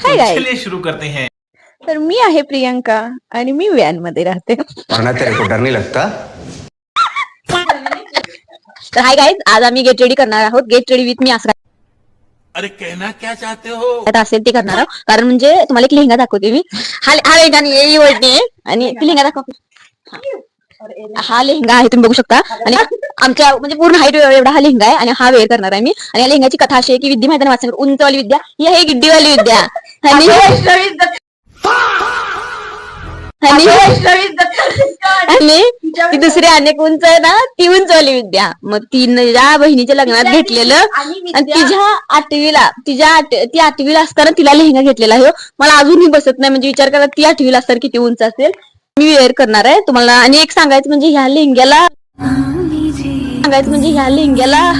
Hi guys, चलिए शुरू करते हैं। तर मी आहे प्रियंका आणि मी व्हॅन मध्ये राहते. वरना तेरे को डर नहीं लगता? तर हाय गाइस, आज आम्ही गेट रेडी करणार आहोत. गेट रेडी विथ मी असं अरे कहना क्या चाहते हो? काय असेल ते करणार आहोत. कारण म्हणजे तुम्हाला एक लेहंगा दाखवते मी. हा लेहंगा आणि ही ओढणी आहे आणि ती लेहंगा दाखव. हा लेहंगा आहे, तुम्ही बघू शकता. आणि आमच्या म्हणजे पूर्ण हाईट एवढा हा लेहंगा आहे आणि हा वेअर करणार आहे मी. आणि या लेहंगाची कथा अशी आहे की विद्या मैदान वाचन उंचवाली विद्या ही आहे गिड्डीवाली विद्या आणि ती दुसरी अनेक उंच आहे ना, ती उंचवाली विद्या. मग तिच्या बहिणीच्या लग्नात घेतलेलं आणि ती आठवीला असताना तिला लेहंगा घेतलेला आहे. मला अजूनही बसत नाही, म्हणजे विचार करा ती आठवीला असताना किती उंच असेल. मी वेअर करणार आहे तुम्हाला. आणि एक सांगायचं म्हणजे ह्या लेहंग्याला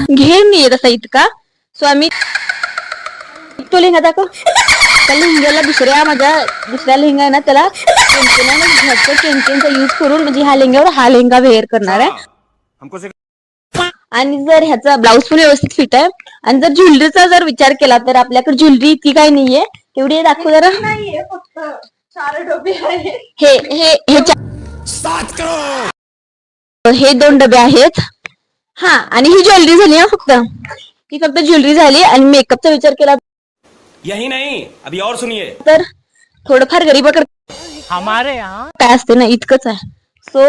घेर नाहीये तसा इतका. सो आम्ही तो लेहंगा दाखव. त्या लेहंग्याला दुसऱ्या लेहंगा आहे ना, त्याला केनकेनचा यूज करून म्हणजे ह्या लेहंग्यावर हा लेहंगा वेअर करणार आहे. आणि जर ह्याचा ब्लाऊज पण व्यवस्थित फिट आहे. आणि जर ज्वेलरीचा जर विचार केला तर आपल्याकडे ज्वेलरी इतकी काही नाहीये. तेवढी दाखव जरा. हे 2 डबे आहेत. हा, आणि ही ज्वेलरी झाली ना, ही फक्त ज्वेलरी झाली. आणि मेकअपचा विचार केला यही नहीं, अभी और सुनिए. तर थोडंफार गरीबाकडे हमारे यहाँ काय असते ना, इतकंच आहे. सो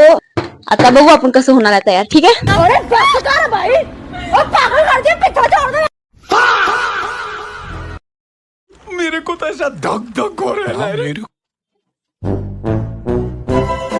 आता बघू आपण कसं होणार आहे तयार. ठीक आहे. मेरे को तो ऐसा धक धक हो रहा है.